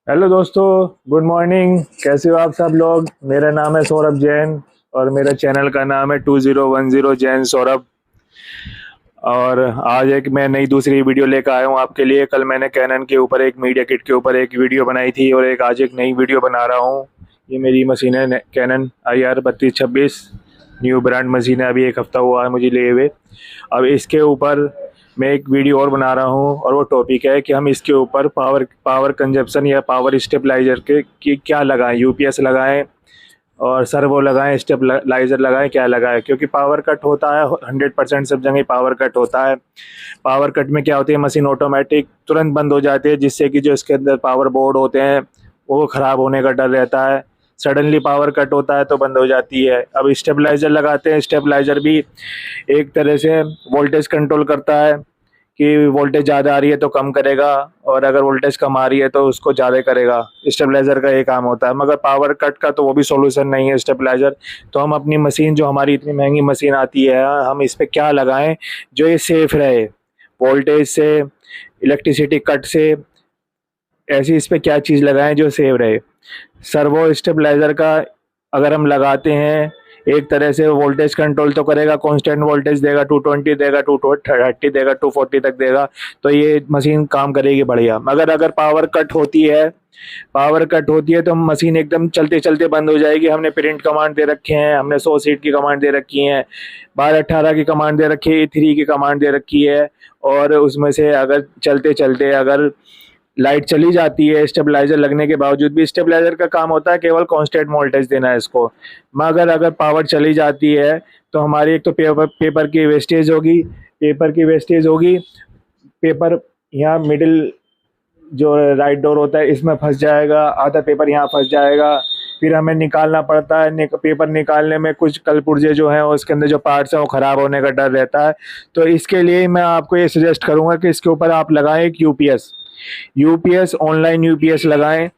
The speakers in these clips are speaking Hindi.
हेलो दोस्तों, गुड मॉर्निंग। कैसे हो आप सब लोग? मेरा नाम है सौरभ जैन और मेरा चैनल का नाम है 2010 जैन सौरभ। और आज एक मैं नई दूसरी वीडियो लेकर आया हूँ आपके लिए। कल मैंने कैनन के ऊपर एक मीडिया किट के ऊपर एक वीडियो बनाई थी और एक आज एक नई वीडियो बना रहा हूँ। ये मेरी मशीन है cannon IR3226, new brand machine है। अभी एक हफ्ता हुआ है मुझे लिए हुए। अब इसके ऊपर मैं एक वीडियो और बना रहा हूँ और वो टॉपिक है कि हम इसके ऊपर पावर पावर कंजप्शन या पावर स्टेबलाइजर के की क्या लगाएं, यूपीएस लगाएं और सर्वो लगाएं, स्टेबलाइजर लगाएं, क्या लगाएं। क्योंकि पावर कट होता है 100% सब जगह पावर कट होता है। पावर कट में क्या होती है, मशीन ऑटोमेटिक तुरंत बंद हो जाती है, जिससे कि जो इसके अंदर पावर बोर्ड होते हैं वो ख़राब होने का डर रहता है। सडनली पावर कट होता है तो बंद हो जाती है। अब स्टेबलाइजर लगाते हैं, स्टेबलाइजर भी एक तरह से वोल्टेज कंट्रोल करता है कि वोल्टेज ज़्यादा आ रही है तो कम करेगा और अगर वोल्टेज कम आ रही है तो उसको ज़्यादा करेगा। स्टेबलाइजर का ये काम होता है। मगर पावर कट का तो वो भी सॉल्यूशन नहीं है स्टेबलाइजर। तो हम अपनी मशीन, जो हमारी इतनी महंगी मशीन आती है, हम इस पर क्या लगाएं जो ये सेफ रहे वोल्टेज से, इलेक्ट्रिसिटी कट से। ऐसी इस पर क्या चीज़ लगाएं जो सेफ रहे। सर्वो स्टेबलाइजर का अगर हम लगाते हैं, एक तरह से वोल्टेज कंट्रोल तो करेगा, कांस्टेंट वोल्टेज देगा, 220 देगा, 230 देगा, 240 तक देगा। तो ये मशीन काम करेगी बढ़िया। मगर अगर पावर कट होती है तो मशीन एकदम चलते चलते बंद हो जाएगी। हमने प्रिंट कमांड दे रखे हैं, हमने 100 सीट की कमांड दे रखी है, 1218 की कमांड दे रखी है, E3 की कमांड दे रखी है। और उसमें से अगर चलते चलते अगर लाइट चली जाती है स्टेबलाइजर लगने के बावजूद भी, स्टेबलाइजर का काम होता है केवल कांस्टेंट वोल्टेज देना है इसको। मगर अगर पावर चली जाती है तो हमारी एक तो पेपर की वेस्टेज होगी। पेपर यहाँ मिडिल जो राइट डोर होता है इसमें फंस जाएगा, आधा पेपर यहाँ फंस जाएगा। फिर हमें निकालना पड़ता है। पेपर निकालने में कुछ कल पुर्जे जो हैं उसके अंदर जो पार्ट्स हैं वो ख़राब होने का डर रहता है। तो इसके लिए मैं आपको ये सजेस्ट करूँगा कि इसके ऊपर आप लगाएं एक यूपीएस, ऑनलाइन यूपीएस लगाएं।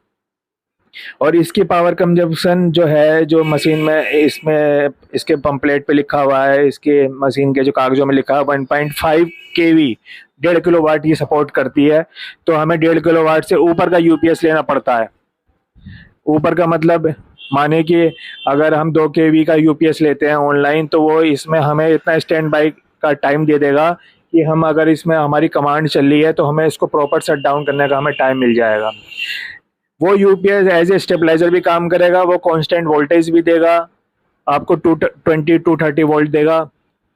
और इसकी पावर कंजप्शन जो है, जो मशीन में इसमें इसके पंपलेट पे लिखा हुआ है, इसके मशीन के जो कागजों में लिखा है 1.5 केवी, 1.5 किलोवाट की सपोर्ट करती है। तो हमें 1.5 किलोवाट से ऊपर का यूपीएस लेना पड़ता है। ऊपर का मतलब माने कि अगर हम 2 केवी का यूपीएस लेते हैं ऑनलाइन तो वो इसमें हमें इतना स्टैंड बाई का टाइम दे देगा कि हम अगर इसमें हमारी कमांड चल रही है तो हमें इसको प्रॉपर शट डाउन करने का हमें टाइम मिल जाएगा। वो यूपीएस एज ए स्टेबलाइजर भी काम करेगा, वो कांस्टेंट वोल्टेज भी देगा आपको, 220-230 वोल्ट देगा।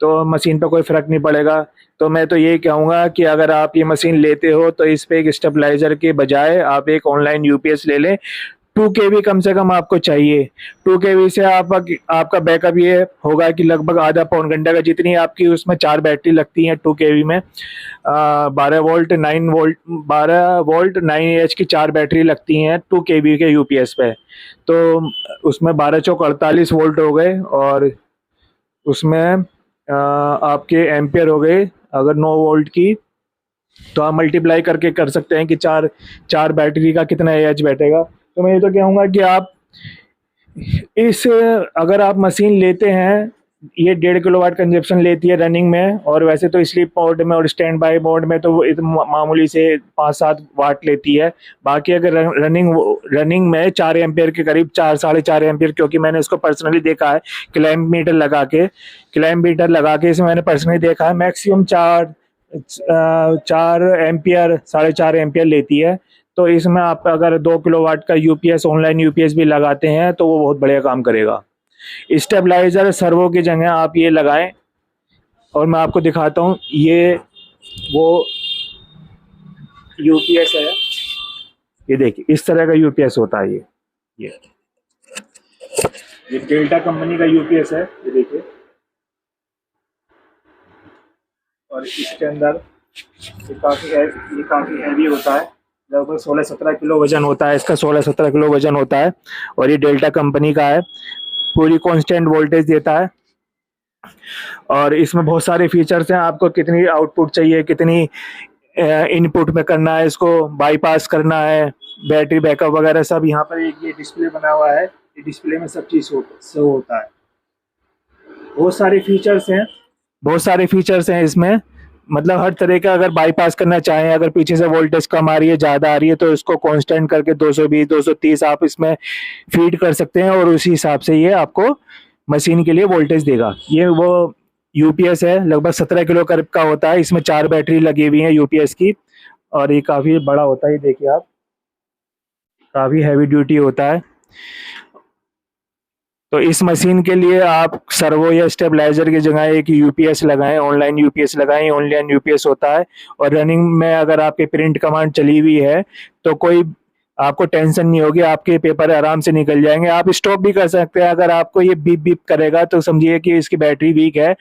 तो मशीन पे कोई फ़र्क नहीं पड़ेगा। तो मैं तो ये कहूँगा कि अगर आप ये मशीन लेते हो तो इस पे एक स्टेबलाइजर के बजाय आप एक ऑनलाइन यूपीएस ले लें। 2 केवी कम से कम आपको चाहिए। 2 केवी से आपका बैकअप ये होगा कि लगभग आधा पौन घंटे का, जितनी आपकी उसमें 4 बैटरी लगती हैं 2 केवी में। 12 वोल्ट 9 एच की 4 बैटरी लगती हैं 2 केवी के यूपीएस पे। तो उसमें 12 चौक 48 वोल्ट हो गए और उसमें आपके एम्पियर हो गए अगर 9 वोल्ट की। तो आप मल्टीप्लाई करके कर सकते हैं कि चार चार बैटरी का कितना एच बैठेगा। तो मैं ये तो कहूँगा कि आप इस अगर आप मशीन लेते हैं, ये 1.5 किलोवाट कंजप्शन लेती है रनिंग में, और वैसे तो स्लीप मोड में और स्टैंड बाय मोड में तो वो मामूली से 5-7 वाट लेती है। बाकी अगर रनिंग में 4 एम्पियर के करीब, 4-4.5 एम्पियर, क्योंकि मैंने इसको पर्सनली देखा है क्लैम्प मीटर लगा के इसमें मैंने पर्सनली देखा है, मैक्सिमम 4 एम्पियर 4.5 एम्पियर लेती है। तो इसमें आप अगर 2 किलोवाट का यूपीएस, ऑनलाइन यूपीएस भी लगाते हैं तो वो बहुत बढ़िया काम करेगा। स्टेबलाइजर सर्वो की जगह आप ये लगाएं। और मैं आपको दिखाता हूँ, ये वो यूपीएस है। ये देखिए इस तरह का यूपीएस होता है। ये ये डेल्टा कंपनी का यूपीएस है, ये देखिए। और इसके अंदर ये काफ़ी हैवी होता है, लगभग 16-17 किलो वजन होता है इसका, 16-17 किलो वजन होता है। और ये डेल्टा कंपनी का है, पूरी कांस्टेंट वोल्टेज देता है। और इसमें बहुत सारे फीचर्स हैं, आपको कितनी आउटपुट चाहिए, कितनी इनपुट में करना है, इसको बाईपास करना है, बैटरी बैकअप वगैरह सब यहाँ पर एक ये डिस्प्ले बना हुआ है। ये डिस्प्ले में सब चीज़ शो होता है। बहुत सारे फीचर्स हैं इसमें। मतलब हर तरह का अगर बाईपास करना चाहें, अगर पीछे से वोल्टेज कम आ रही है, ज़्यादा आ रही है, तो इसको कांस्टेंट करके 220 230 आप इसमें फीड कर सकते हैं और उसी हिसाब से ये आपको मशीन के लिए वोल्टेज देगा। ये वो यूपीएस है, लगभग 17 किलो करीब का होता है। इसमें 4 बैटरी लगी हुई हैं यूपीएस की, और ये काफ़ी बड़ा होता है। ये देखिए आप, काफ़ी हैवी ड्यूटी होता है। तो इस मशीन के लिए आप सर्वो या स्टेबलाइजर की जगह एक यूपीएस लगाएं, ऑनलाइन यूपीएस लगाएं। ऑनलाइन यूपीएस होता है और रनिंग में अगर आपके प्रिंट कमांड चली हुई है तो कोई आपको टेंशन नहीं होगी, आपके पेपर आराम से निकल जाएंगे। आप स्टॉप भी कर सकते हैं। अगर आपको ये बीप बीप करेगा तो समझिए कि इसकी बैटरी वीक है,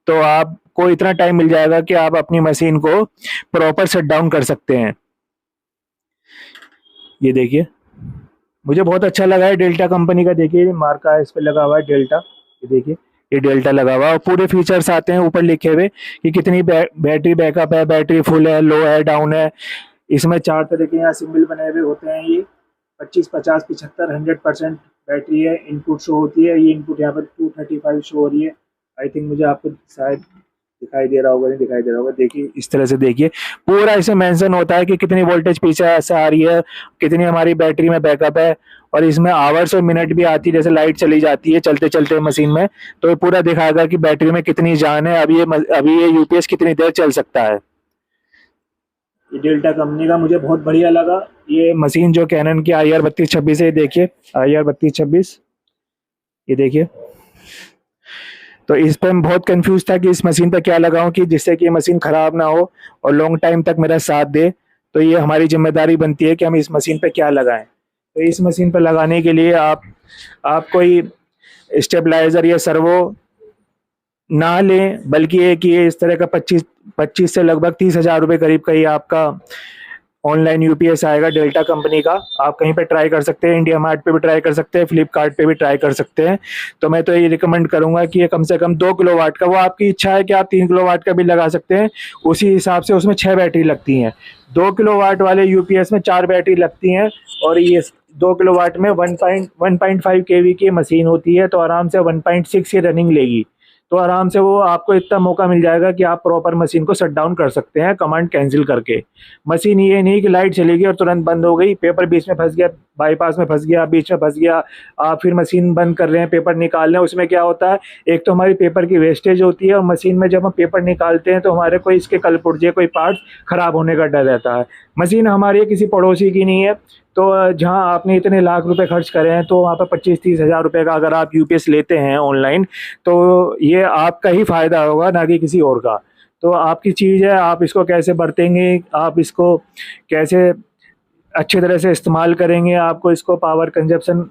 तो आपको इतना टाइम मिल जाएगा कि आप अपनी मशीन को प्रॉपर शट डाउन कर सकते हैं। ये देखिए, मुझे बहुत अच्छा लगा है। डेल्टा कंपनी का देखिए मार्का है, इस पे लगा हुआ है डेल्टा। ये देखिए, ये डेल्टा लगा हुआ है और पूरे फीचर्स आते हैं ऊपर लिखे हुए कि कितनी बैटरी बैकअप है, बैटरी फुल है, लो है, डाउन है। इसमें 4 तरह के यहाँ सिंबल बने हुए होते हैं। ये 25, 50, 75, 100% बैटरी है। इनपुट शो होती है, ये इनपुट यहाँ पर 235 शो हो रही है। आई थिंक मुझे आपको शायद दिखाई दे रहा होगा, नहीं दिखाई दे रहा होगा। देखिए इस तरह से, देखिए पूरा इसे मेंशन होता है कि कितनी वोल्टेज पीछे से आ रही है, कितनी हमारी बैटरी में बैकअप है, और इसमें आवर्स और मिनट भी आती है। जैसे लाइट चली जाती है चलते चलते मशीन में, तो ये पूरा दिखाएगा कि बैटरी में कितनी जान है, अभी ये यूपीएस कितनी देर चल सकता है। ये डेल्टा कंपनी का मुझे बहुत बढ़िया लगा। ये मशीन जो कैनन की IR3226 है, देखिए IR3226, ये देखिए। तो इस पर मैं बहुत कंफ्यूज था कि इस मशीन पर क्या लगाऊं कि जिससे कि ये मशीन खराब ना हो और लॉन्ग टाइम तक मेरा साथ दे। तो ये हमारी जिम्मेदारी बनती है कि हम इस मशीन पर क्या लगाएं। तो इस मशीन पर लगाने के लिए आप कोई स्टेबलाइजर या सर्वो ना लें, बल्कि एक ये इस तरह का 25 से लगभग 30,000 रुपये करीब का ही आपका ऑनलाइन यूपीएस आएगा डेल्टा कंपनी का। आप कहीं पे ट्राई कर सकते हैं, इंडिया मार्ट पे भी ट्राई कर सकते हैं, फ्लिपकार्ट पे भी ट्राई कर सकते हैं। तो मैं तो ये रिकमेंड करूंगा कि ये कम से कम 2 किलोवाट का, वो आपकी इच्छा है कि आप 3 किलोवाट का भी लगा सकते हैं। उसी हिसाब से उसमें 6 बैटरी लगती हैं। 2 किलोवाट वाले यूपीएस में 4 बैटरी लगती हैं, और ये 2 किलोवाट में 1.5 केवी की मशीन होती है, तो आराम से 1.6 की रनिंग लेगी। तो आराम से वो आपको इतना मौका मिल जाएगा कि आप प्रॉपर मशीन को शट डाउन कर सकते हैं कमांड कैंसिल करके। मशीन ये नहीं कि लाइट चलेगी और तुरंत बंद हो गई, पेपर बीच में फंस गया, बाईपास में फंस गया, बीच में फंस गया, आप फिर मशीन बंद कर रहे हैं, पेपर निकाल रहे हैं। उसमें क्या होता है, एक तो हमारी पेपर की वेस्टेज होती है, और मशीन में जब हम पेपर निकालते हैं तो हमारे कोई इसके कल पुर्जे, कोई पार्ट्स खराब होने का डर रहता है। मशीन हमारी किसी पड़ोसी की नहीं है, तो जहां आपने इतने लाख रुपए खर्च करे हैं, तो वहाँ पर 25-30 हज़ार रुपये का अगर आप यूपीएस लेते हैं ऑनलाइन, तो ये आपका ही फायदा होगा, ना कि किसी और का। तो आपकी चीज़ है, आप इसको कैसे बरतेंगे, आप इसको कैसे अच्छी तरह से इस्तेमाल करेंगे। आपको इसको पावर कंजप्शन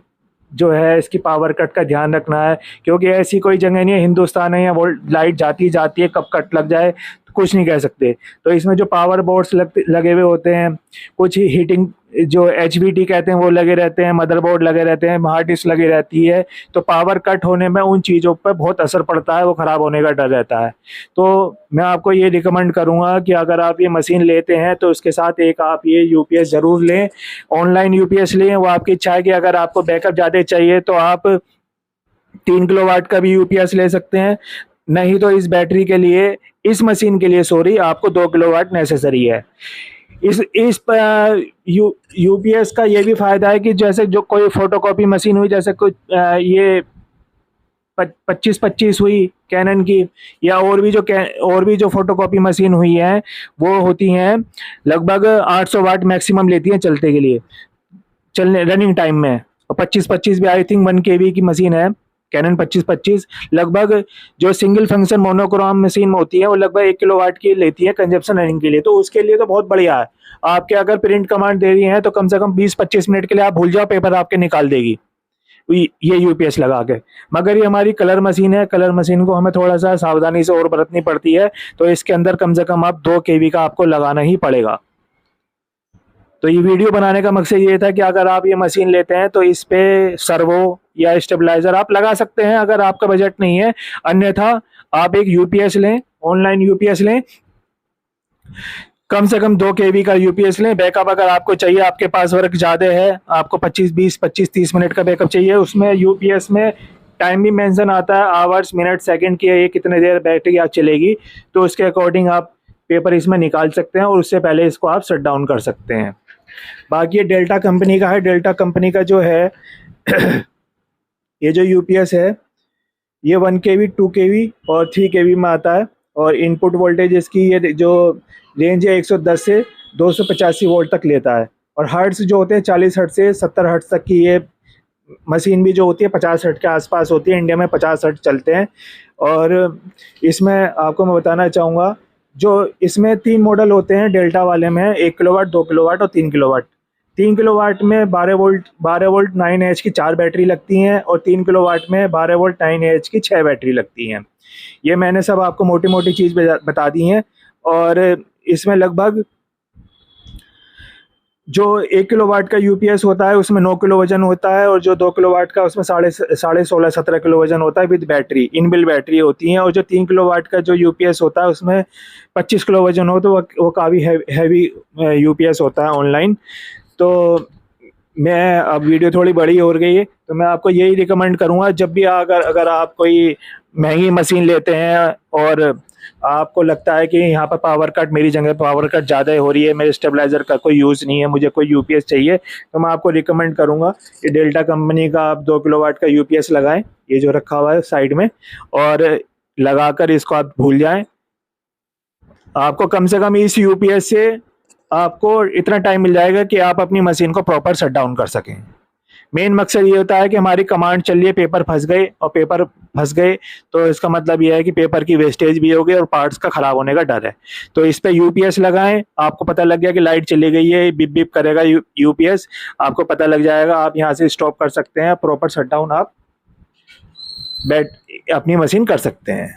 जो है, इसकी पावर कट का ध्यान रखना है, क्योंकि ऐसी कोई जगह नहीं है हिंदुस्तान है या वो लाइट जाती जाती है, कब कट लग जाए तो कुछ नहीं कह सकते। तो इसमें जो पावर बोर्ड्स लगे हुए होते हैं, कुछ हीटिंग जो HVT कहते हैं वो लगे रहते हैं, मदरबोर्ड लगे रहते हैं, हार्ड डिस्क लगी रहती है। तो पावर कट होने में उन चीज़ों पर बहुत असर पड़ता है, वो ख़राब होने का डर रहता है। तो मैं आपको ये रिकमेंड करूँगा कि अगर आप ये मशीन लेते हैं तो उसके साथ एक आप ये यूपीएस ज़रूर लें, ऑनलाइन यूपीएस लें। वो आपकी इच्छा है कि अगर आपको बैकअप ज़्यादा चाहिए तो आप 3 किलोवाट का भी यूपीएस ले सकते हैं, नहीं तो इस बैटरी के लिए, इस मशीन के लिए सॉरी, आपको 2 किलोवाट नेसेसरी है। इस यूपीएस का ये भी फायदा है कि जैसे जो कोई फोटोकॉपी मशीन हुई, जैसे कुछ ये 25-25 हुई कैनन की, या और भी जो फोटोकॉपी मशीन हुई है, वो होती हैं लगभग 800 वाट मैक्सिमम लेती हैं चलते के लिए, चलने रनिंग टाइम में। और 25-25 भी आई थिंक 1 केवी की मशीन है कैनन 25-25। लगभग जो सिंगल फंक्शन मोनोक्रोम मशीन होती है वो लगभग 1 किलोवाट की लेती है कंजप्शन रनिंग के लिए। तो उसके लिए तो बहुत बढ़िया है। आपके अगर प्रिंट कमांड दे रही है तो कम से कम 20-25 मिनट के लिए आप भूल जाओ, पेपर आपके निकाल देगी ये यूपीएस लगा के। मगर ये हमारी कलर मशीन है, कलर मशीन को हमें थोड़ा सा सावधानी से और बरतनी पड़ती है। तो इसके अंदर कम से कम आप 2 केवी का आपको लगाना ही पड़ेगा। तो ये वीडियो बनाने का मकसद ये था कि अगर आप ये मशीन लेते हैं तो इस पे सर्वो या स्टेबलाइजर आप लगा सकते हैं अगर आपका बजट नहीं है। अन्यथा आप एक यूपीएस लें, ऑनलाइन यूपीएस लें, कम से कम 2 केवी का यूपीएस लें। बैकअप अगर आपको चाहिए, आपके पास वर्क ज़्यादा है, आपको 25-30 मिनट का बैकअप चाहिए, उसमें यूपीएस में टाइम भी मेंशन आता है, आवर्स, मिनट, सेकंड की ये कितने देर बैटरी आज चलेगी। तो उसके अकॉर्डिंग आप पेपर इसमें निकाल सकते हैं और उससे पहले इसको आप शट डाउन कर सकते हैं। बाकी ये डेल्टा कंपनी का है। डेल्टा कंपनी का जो है ये जो यूपीएस है ये 1 kV, 2 kV और 3 kV में आता है और इनपुट वोल्टेज इसकी ये जो रेंज है 110 से 285 वोल्ट तक लेता है। और हर्ट्स जो होते हैं 40 हर्ट्स से 70 हर्ट्स तक की ये मशीन भी जो होती है 50 हर्ट्ज के आसपास होती है। इंडिया में 50 हर्ट्ज चलते हैं। और इसमें आपको मैं बताना चाहूँगा, जो इसमें 3 मॉडल होते हैं डेल्टा वाले में, 1 किलोवाट, 2 किलोवाट और 3 किलोवाट। 3 किलोवाट में 12 वोल्ट 9Ah की 4 बैटरी लगती हैं और 3 किलोवाट में 12 वोल्ट 9Ah की 6 बैटरी लगती हैं। ये मैंने सब आपको मोटी मोटी चीज़ बता दी हैं। और इसमें लगभग जो 1 किलोवाट का यूपीएस होता है उसमें 9 किलो वजन होता है और जो 2 किलोवाट का उसमें 16.5 किलो वजन होता है विद बैटरी, इनबिल्ट बैटरी होती हैं। और जो 3 किलोवाट का जो यूपीएस होता है उसमें 25 किलो वजन हो, तो वो काफ़ी हैवी यूपीएस होता है ऑनलाइन। तो मैं अब वीडियो थोड़ी बड़ी हो गई है, तो मैं आपको यही रिकमेंड करूँगा, जब भी अगर आप कोई महंगी मशीन लेते हैं और आपको लगता है कि यहाँ पर पावर कट, मेरी जगह पावर कट ज़्यादा हो रही है, मेरे स्टेबलाइज़र का कोई यूज़ नहीं है, मुझे कोई यूपीएस चाहिए, तो मैं आपको रिकमेंड करूँगा कि डेल्टा कंपनी का आप 2 किलोवाट का यूपीएस लगाएं, ये जो रखा हुआ है साइड में, और लगाकर इसको आप भूल जाएं। आपको कम से कम इस यूपीएस से आपको इतना टाइम मिल जाएगा कि आप अपनी मशीन को प्रॉपर शट डाउन कर सकें। मेन मकसद ये होता है कि हमारी कमांड चल रही है, पेपर फंस गए, और पेपर फंस गए तो इसका मतलब ये है कि पेपर की वेस्टेज भी होगी और पार्ट्स का ख़राब होने का डर है। तो इस पे यूपीएस लगाएं, आपको पता लग गया कि लाइट चली गई है, बिप बिप करेगा यूपीएस, आपको पता लग जाएगा, आप यहाँ से स्टॉप कर सकते हैं, प्रॉपर शट डाउन आप अपनी मशीन कर सकते हैं।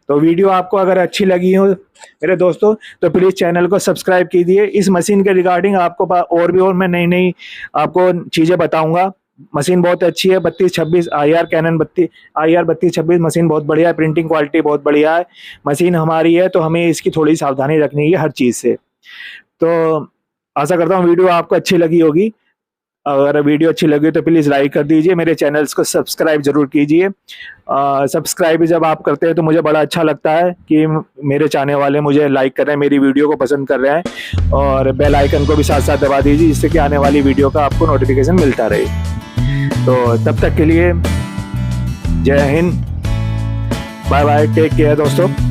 तो वीडियो आपको अगर अच्छी लगी हो मेरे दोस्तों, तो प्लीज़ चैनल को सब्सक्राइब कीजिए। इस मशीन के रिगार्डिंग आपको और मैं नई आपको चीज़ें बताऊंगा। मशीन बहुत अच्छी है, 3226 IR कैनन IR 3226 मशीन बहुत बढ़िया है, प्रिंटिंग क्वालिटी बहुत बढ़िया है। मशीन हमारी है तो हमें इसकी थोड़ी सावधानी रखनी है हर चीज़ से। तो आशा करता हूँ वीडियो आपको अच्छी लगी होगी। अगर वीडियो अच्छी लगी तो प्लीज़ लाइक कर दीजिए, मेरे चैनल्स को सब्सक्राइब जरूर कीजिए। सब्सक्राइब जब आप करते हैं तो मुझे बड़ा अच्छा लगता है कि मेरे चाहने वाले मुझे लाइक कर रहे हैं, मेरी वीडियो को पसंद कर रहे हैं। और बेल आइकन को भी साथ साथ दबा दीजिए, जिससे कि आने वाली वीडियो का आपको नोटिफिकेशन मिलता रहे। तो तब तक के लिए जय हिंद, बाय बाय, टेक केयर दोस्तों।